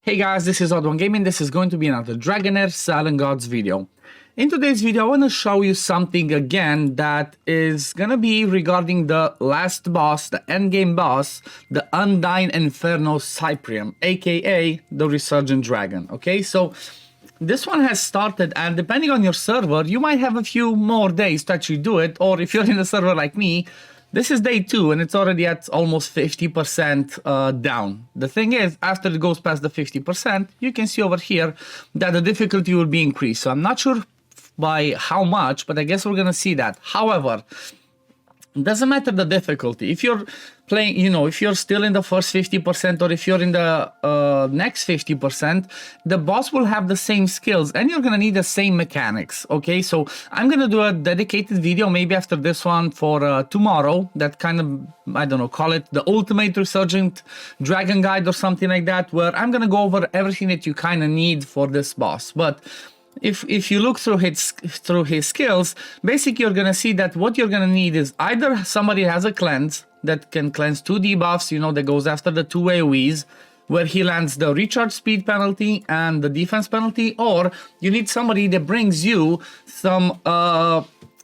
Hey guys, this is OddOneGaming. This is going to be another Dragonheir SilentGods video. In today's video, I want to show you something again that is going to be regarding the last boss, the endgame boss, the Undying Inferno Cyprium, aka the Resurgent Dragon. Okay, so this one has started, and depending on your server, you might have a few more days to actually do it, or if you're in a server like me, this is day 2 and it's already at almost 50% down. The thing is, after it goes past the 50%, you can see over here that the difficulty will be increased. So I'm not sure by how much, but I guess we're gonna see that. However, it doesn't matter the difficulty. If you're playing, if you're still in the first 50% or if you're in the next 50%, the boss will have the same skills and you're gonna need the same mechanics. Okay, so I'm gonna do a dedicated video maybe after this one for tomorrow, that kind of, I don't know, call it the Ultimate Resurgent Dragon Guide or something like that, where I'm gonna go over everything that you kind of need for this boss. But if you look through his skills, basically you're gonna see that what you're gonna need is either somebody has a cleanse that can cleanse 2 debuffs, that goes after the 2 AoEs, where he lands the recharge speed penalty and the defense penalty, or you need somebody that brings you some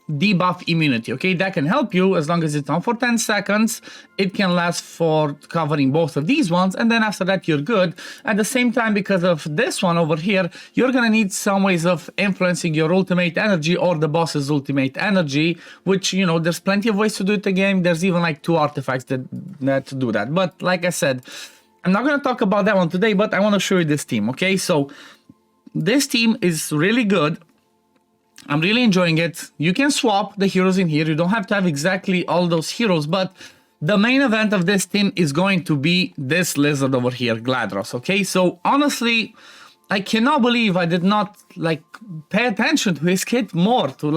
debuff immunity. Okay, that can help you as long as it's on for 10 seconds. It can last for covering both of these ones, and then after that you're good. At the same time, because of this one over here, you're gonna need some ways of influencing your ultimate energy or the boss's ultimate energy, which there's plenty of ways to do it again. There's even like 2 artifacts that do that. But like I said, I'm not gonna talk about that one today, but I want to show you this team. Okay, so this team is really good. I'm really enjoying it. You can swap the heroes in here. You don't have to have exactly all those heroes, but the main event of this team is going to be this lizard over here, Gladros. Okay, so honestly, I cannot believe I did not pay attention to his kit more, to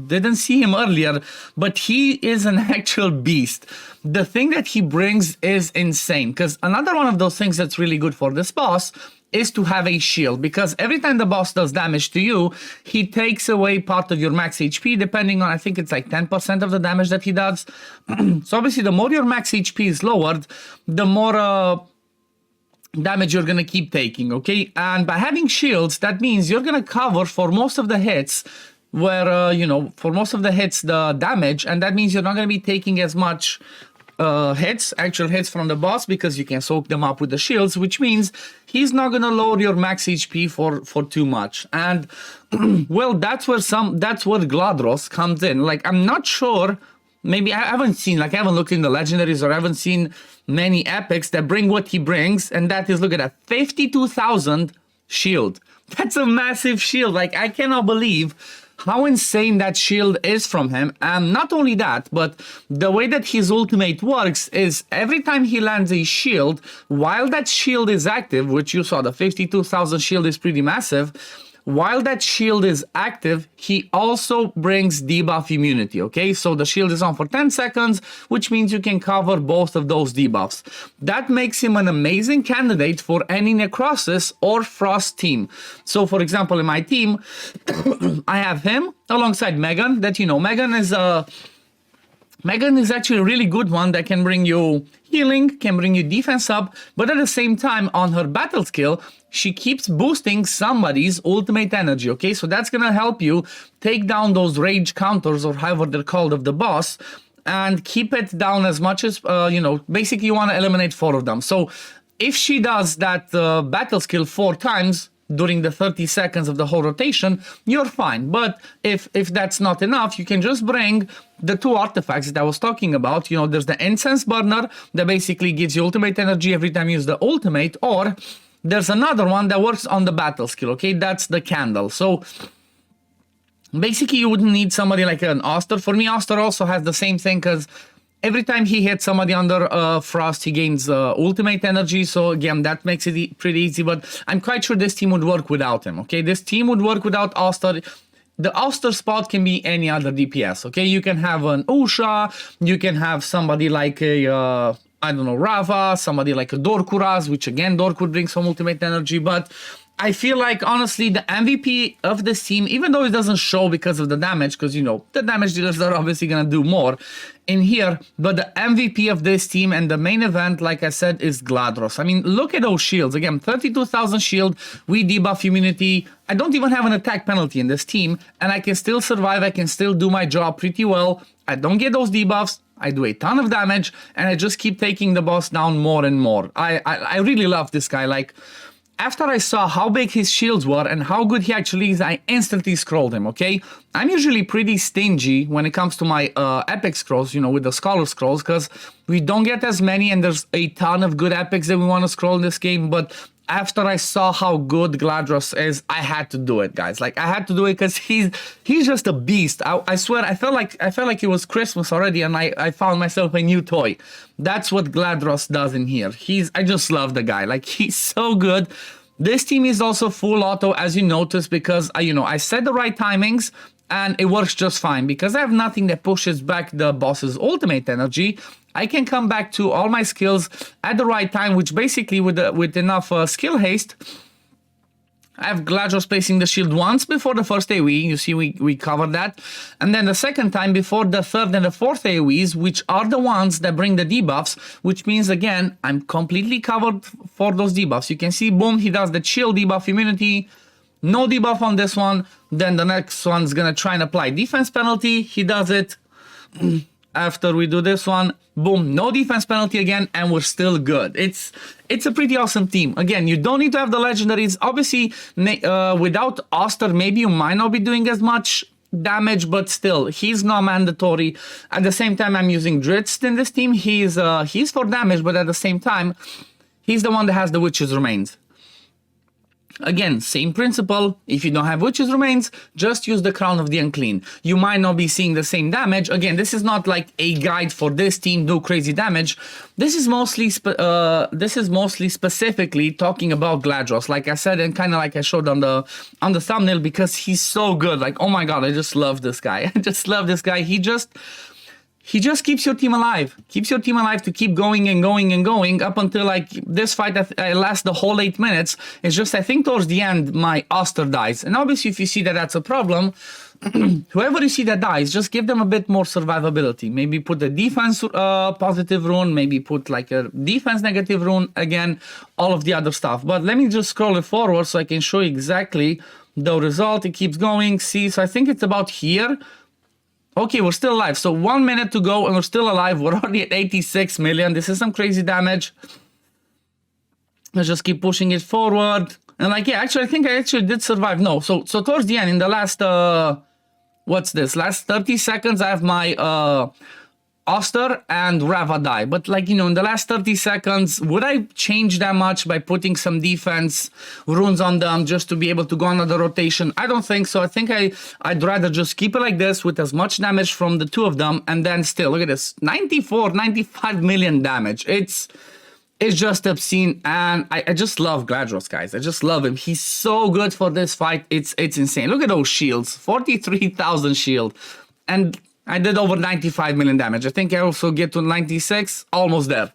didn't see him earlier, but he is an actual beast. The thing that he brings is insane, because another one of those things that's really good for this boss is to have a shield, because every time the boss does damage to you, he takes away part of your max HP, depending on, I think it's like 10% of the damage that he does. So obviously, the more your max HP is lowered, the more damage you're gonna keep taking, okay? And by having shields, that means you're gonna cover for most of the hits, where, for most of the hits, the damage, and that means you're not gonna be taking as much actual hits from the boss, because you can soak them up with the shields, which means he's not gonna lower your max HP for too much. And well, that's where Gladros comes in. I'm not sure, maybe I haven't seen, I haven't looked in the legendaries, or I haven't seen many epics that bring what he brings, and that is, look at that, 52,000 shield. That's a massive shield. I cannot believe how insane that shield is from him. And not only that, but the way that his ultimate works is every time he lands a shield, while that shield is active, which you saw, the 52,000 shield is pretty massive, while that shield is active, he also brings debuff immunity, okay? So the shield is on for 10 seconds, which means you can cover both of those debuffs. That makes him an amazing candidate for any Necrosis or Frost team. So for example, in my team, I have him alongside Megan, that Megan is actually a really good one that can bring you healing, can bring you defense up, but at the same time, on her battle skill, she keeps boosting somebody's ultimate energy, okay? So that's gonna help you take down those rage counters, or however they're called, of the boss, and keep it down as much as, basically you wanna eliminate 4 of them. So if she does that battle skill 4 times, during the 30 seconds of the whole rotation, you're fine. But if that's not enough, you can just bring the 2 artifacts that I was talking about. There's the Incense Burner that basically gives you ultimate energy every time you use the ultimate, or there's another one that works on the battle skill, okay? That's the Candle. So basically you wouldn't need somebody like an Oster. For me, Oster also has the same thing, because every time he hits somebody under Frost, he gains ultimate energy. So again, that makes it pretty easy, but I'm quite sure this team would work without him, okay? This team would work without Oster. The Oster spot can be any other DPS, okay? You can have an Usha, you can have somebody like a, Rava, somebody like a Dorkuraz, which again, Dork would bring some ultimate energy, but I feel like, honestly, the MVP of this team, even though it doesn't show because of the damage, because, you know, the damage dealers are obviously going to do more in here, but the MVP of this team and the main event, like I said, is Gladros. I mean, look at those shields. Again, 32,000 shield, we debuff immunity. I don't even have an attack penalty in this team, and I can still survive. I can still do my job pretty well. I don't get those debuffs. I do a ton of damage, and I just keep taking the boss down more and more. I really love this guy. Like, after I saw how big his shields were and how good he actually is, I instantly scrolled him, okay? I'm usually pretty stingy when it comes to my epic scrolls, you know, with the scholar scrolls, because we don't get as many and there's a ton of good epics that we want to scroll in this game, but after I saw how good Gladros is, I had to do it, guys. Like, I had to do it because he's just a beast. I swear, I felt like it was Christmas already, and I found myself a new toy. That's what Gladros does in here. I just love the guy. Like, he's so good. This team is also full auto, as you notice, because you know, I set the right timings. And it works just fine because I have nothing that pushes back the boss's ultimate energy. I can come back to all my skills at the right time, which basically with enough skill haste, I have Gladros placing the shield once before the first AoE. You see, we covered that. And then the second time before the third and the fourth AoEs, which are the ones that bring the debuffs, which means, again, I'm completely covered for those debuffs. You can see, boom, he does the chill debuff immunity. No debuff on this one. Then the next one's gonna try and apply defense penalty. He does it. After we do this one, boom, no defense penalty again, and we're still good. It's a pretty awesome team. Again, you don't need to have the legendaries. Obviously, without Oster, maybe you might not be doing as much damage, but still, he's not mandatory. At the same time, I'm using Dritz in this team. He's for damage, but at the same time, he's the one that has the Witch's Remains. Again, same principle. If you don't have Witch's Remains, just use the Crown of the Unclean. You might not be seeing the same damage. Again, this is not like a guide for this team, do crazy damage. This is mostly specifically talking about Gladros, like I said, and kind of like I showed on the thumbnail, because he's so good. Like, oh my god, I just love this guy. I just love this guy. He just keeps your team alive. Keeps your team alive to keep going and going and going up until, like, this fight that lasts the whole 8 minutes. It's just, I think towards the end, my Oster dies. And obviously, if you see that that's a problem, whoever you see that dies, just give them a bit more survivability. Maybe put a defense positive rune, maybe put like a defense negative rune, again, all of the other stuff. But let me just scroll it forward so I can show you exactly the result. It keeps going. See, so I think it's about here. Okay, we're still alive. So 1 minute to go and we're still alive. We're already at 86 million. This is some crazy damage. Let's just keep pushing it forward. And like, yeah, actually, I think I actually did survive. No, so towards the end, in the last, what's this? Last 30 seconds, I have my Oster and Rava die. But like, you know, in the last 30 seconds, would I change that much by putting some defense runes on them just to be able to go on the rotation? I don't think so. I think I'd rather just keep it like this with as much damage from the two of them, and then still, look at this, 95 million damage. It's just obscene, and I just love Gladros, guys. I just love him. He's so good for this fight. It's insane. Look at those shields, 43,000 shield, and I did over 95 million damage. I think I also get to 96, almost there.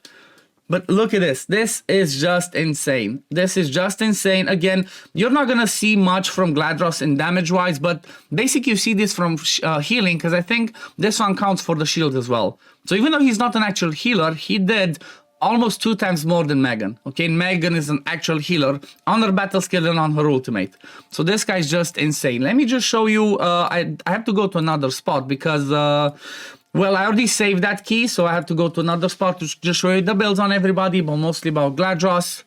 But look at this. This is just insane. This is just insane. Again, you're not going to see much from Gladros in damage-wise, but basically you see this from healing, because I think this one counts for the shield as well. So even though he's not an actual healer, he did almost 2 times more than Megan. Okay, Megan is an actual healer on her battle skill and on her ultimate. So this guy's just insane. Let me just show you. I have to go to another spot because, well, I already saved that key, so I have to go to another spot to just show you the builds on everybody, but mostly about Gladros.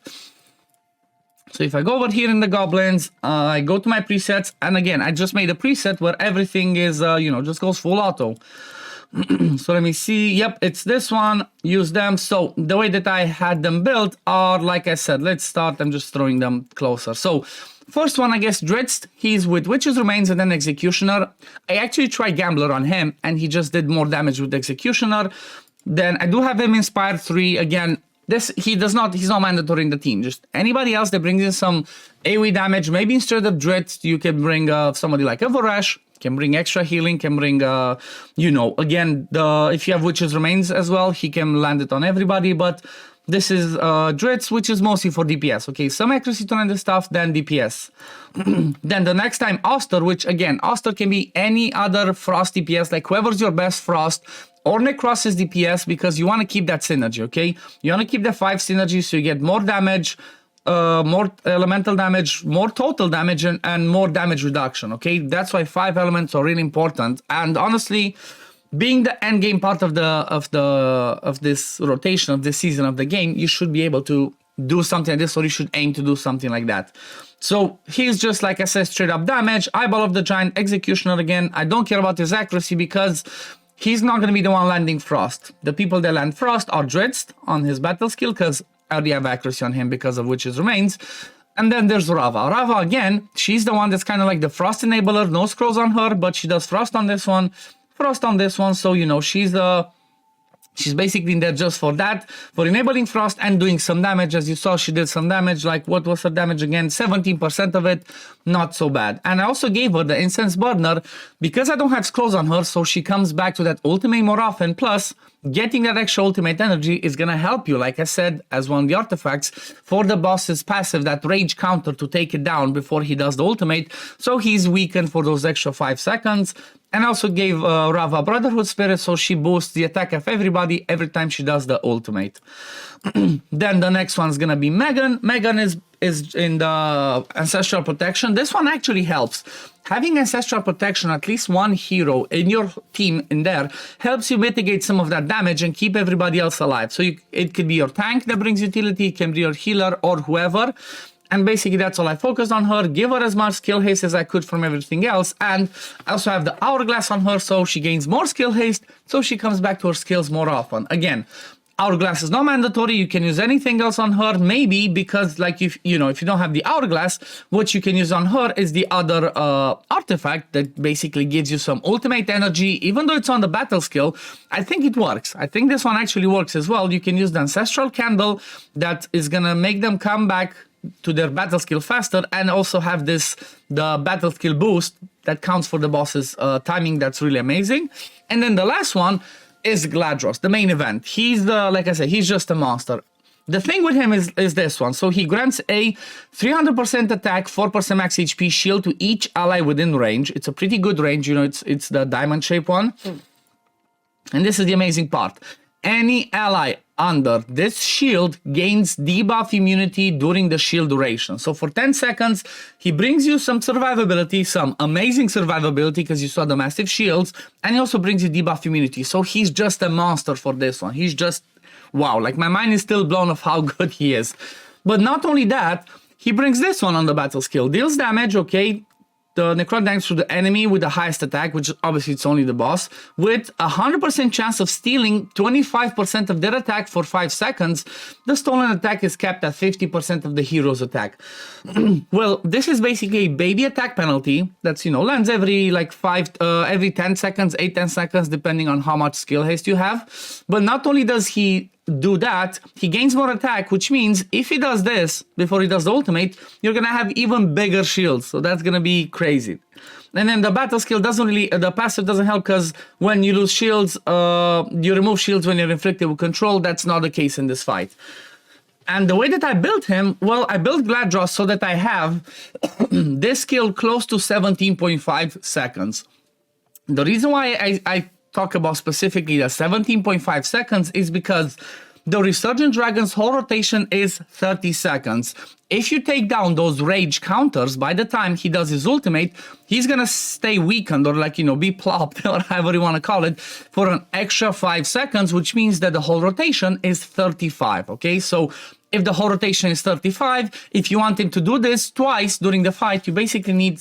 So if I go over here in the goblins, I go to my presets, and again, I just made a preset where everything is, you know, just goes full auto. So let me see. Yep, it's this one. Use them. So the way that I had them built are, like I said, let's start. I'm just throwing them closer. So first one, I guess, Dritz. He's with Witch's Remains and then Executioner. I actually tried Gambler on him, and he just did more damage with Executioner. Then I do have him Inspired 3. Again, he's not mandatory in the team. Just anybody else that brings in some AoE damage. Maybe instead of Dritz, you can bring somebody like Voresh. Can bring extra healing, can bring, you know, again, if you have Witch's Remains as well, he can land it on everybody. But This is Dritz, which is mostly for DPS. Okay, some accuracy to render stuff, then DPS. Then the next time Oster, which again, Oster can be any other Frost DPS, like whoever's your best Frost, or Necrosis DPS, because you want to keep that synergy, okay? You want to keep the 5 synergy so you get more damage, more elemental damage, more total damage, and more damage reduction, okay? That's why 5 elements are really important. And honestly, being the end game part of this rotation of this season of the game, you should be able to do something like this, or you should aim to do something like that. So he's just, like I said, straight up damage. Eyeball of the Giant, Executioner again. I don't care about his accuracy because he's not going to be the one landing Frost. The people that land Frost are Dritz on his battle skill, because I already have accuracy on him because of Witch's Remains. And then there's Rava. Rava, again, she's the one that's kind of like the Frost enabler. No scrolls on her, but she does Frost on this one, Frost on this one. So, you know, she's basically in there just for that, for enabling Frost and doing some damage. As you saw, she did some damage. Like, what was her damage again? 17% of it. Not so bad. And I also gave her the Incense Burner because I don't have scrolls on her, so she comes back to that ultimate more often. Plus, getting that extra ultimate energy is going to help you, like I said, as one of the artifacts, for the boss's passive, that rage counter to take it down before he does the ultimate. So he's weakened for those extra 5 seconds. And also gave Rava Brotherhood Spirit, so she boosts the attack of everybody every time she does the ultimate. Then the next one's gonna be Megan. Megan is in the Ancestral Protection. This one actually helps. Having Ancestral Protection, at least one hero in your team in there, helps you mitigate some of that damage and keep everybody else alive. So it could be your tank that brings utility, it can be your healer or whoever. And basically that's all I focused on her, give her as much skill haste as I could from everything else, and I also have the Hourglass on her, so she gains more skill haste, so she comes back to her skills more often. Again, Hourglass is not mandatory, you can use anything else on her, maybe because like if you don't have the Hourglass, what you can use on her is the other artifact that basically gives you some ultimate energy. Even though it's on the battle skill, I think it works. I think this one actually works as well. You can use the Ancestral Candle that is gonna make them come back to their battle skill faster, and also have the battle skill boost that counts for the boss's timing. That's really amazing. And then the last one is Gladros, the main event. He's like I said, he's just a monster. The thing with him is this one. So he grants a 300% attack, 4% max HP shield to each ally within range. It's a pretty good range, you know, it's the diamond shape one. And this is the amazing part. Any ally under this shield gains debuff immunity during the shield duration. So for 10 seconds, he brings you some survivability, some amazing survivability because you saw the massive shields, and he also brings you debuff immunity. So he's just a monster for this one. He's just, wow, like my mind is still blown of how good he is. But not only that, he brings this one on the battle skill. Deals damage, okay, the necrotic damage to the enemy with the highest attack, which obviously it's only the boss, with a 100% chance of stealing 25% of their attack for 5 seconds. The stolen attack is capped at 50% of the hero's attack. Well, this is basically a baby attack penalty that's, lands every every 10 seconds, 8-10 seconds, depending on how much skill haste you have. But not only does he do that, he gains more attack, which means if he does this before he does the ultimate, you're gonna have even bigger shields, so that's gonna be crazy. And then the battle skill doesn't really, the passive doesn't help, because when you lose shields, you remove shields when you're inflicted with control. That's not the case in this fight. And the way that I built him, well, I built Gladros so that I have this skill close to 17.5 seconds. The reason why I talk about specifically the 17.5 seconds is because the Resurgent Dragon's whole rotation is 30 seconds. If you take down those rage counters, by the time he does his ultimate, he's gonna stay weakened or be plopped or however you want to call it for an extra 5 seconds, which means that the whole rotation is 35, okay? So if the whole rotation is 35, if you want him to do this twice during the fight, you basically need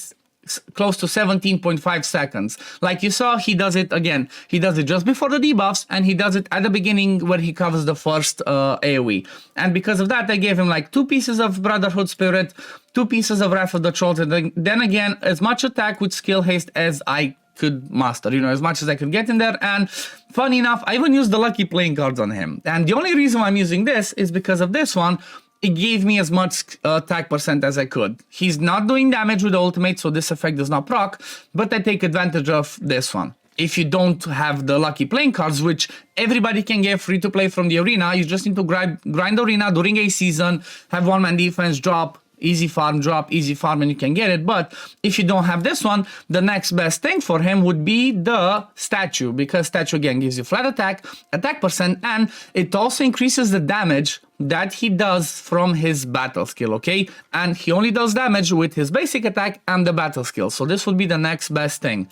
close to 17.5 seconds. Like you saw, he does it again. He does it just before the debuffs, and he does it at the beginning where he covers the first AoE. And because of that, I gave him 2 pieces of Brotherhood Spirit, 2 pieces of Wrath of the Trolls, and then again, as much attack with skill haste as I could master, as much as I could get in there. And funny enough, I even used the lucky playing cards on him. And the only reason why I'm using this is because of this one. It gave me as much attack percent as I could. He's not doing damage with the ultimate, so this effect does not proc, but I take advantage of this one. if you don't have the lucky playing cards, which everybody can get free to play from the arena. You just need to grind the arena during a season, have one-man defense, drop, easy farm, drop, easy farm, and you can get it. But if you don't have this one, the next best thing for him would be the statue, because statue again gives you flat attack, attack percent, and it also increases the damage that he does from his battle skill, okay? And he only does damage with his basic attack and the battle skill. So this would be the next best thing.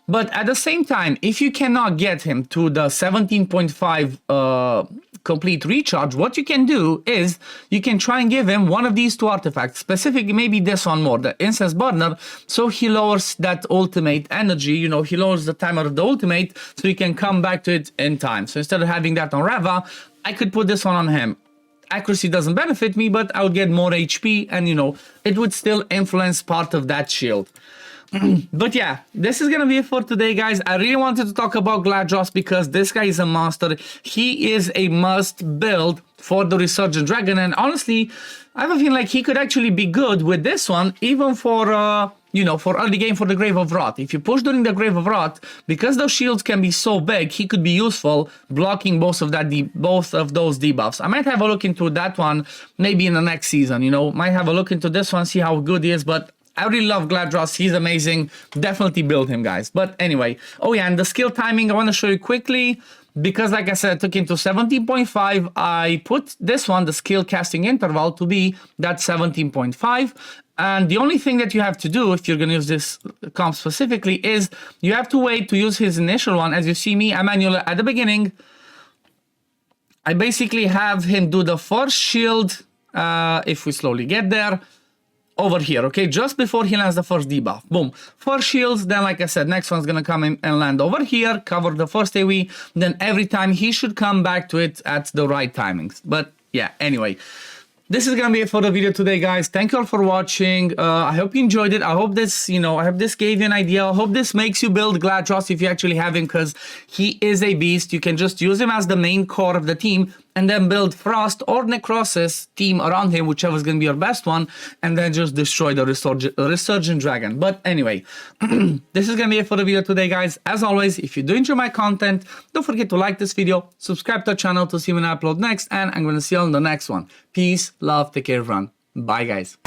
But at the same time, if you cannot get him to the 17.5 complete recharge, what you can do is you can try and give him one of these two artifacts, specifically maybe this one more, the Incense Burner, so he lowers that ultimate energy, you know, he lowers the timer of the ultimate so you can come back to it in time. So instead of having that on Reva, I could put this one on him. Accuracy doesn't benefit me, but I would get more HP and, you know, it would still influence part of that shield. But yeah, this is gonna be it for today, guys. I really wanted to talk about Gladros because this guy is a monster. He is a must build for the Resurgent Dragon, and honestly, I have a feeling like he could actually be good with this one, even for you know, for early game for the Grave of Wrath. If you push during the Grave of Wrath, because those shields can be so big, he could be useful blocking both of those debuffs. I might have a look into that one maybe in the next season, you know, might have a look into this one, see how good he is, but I really love Gladros. He's amazing. Definitely build him, guys. But anyway, oh yeah, and the skill timing I want to show you quickly, because like I said, I took him to 17.5. I put this one, the skill casting interval, to be that 17.5. And the only thing that you have to do if you're going to use this comp specifically is you have to wait to use his initial one. As you see me, I manually at the beginning, I basically have him do the first shield, if we slowly get there, over here, okay, just before he lands the first debuff. Boom, 4 shields, then like I said, next one's gonna come in and land over here, cover the first AoE, then every time he should come back to it at the right timings. But yeah, anyway, this is gonna be it for the video today, guys. Thank you all for watching. I hope you enjoyed it. I hope this, you know, I hope this gave you an idea. I hope this makes you build Gladros if you actually have him, because he is a beast. You can just use him as the main core of the team and then build Frost or Necrosis team around him, whichever is going to be your best one, and then just destroy the Resurgent Dragon. But anyway, this is going to be it for the video today, guys. As always, if you do enjoy my content, don't forget to like this video, subscribe to the channel to see when I upload next, and I'm going to see you on the next one. Peace, love, take care, everyone. Bye, guys.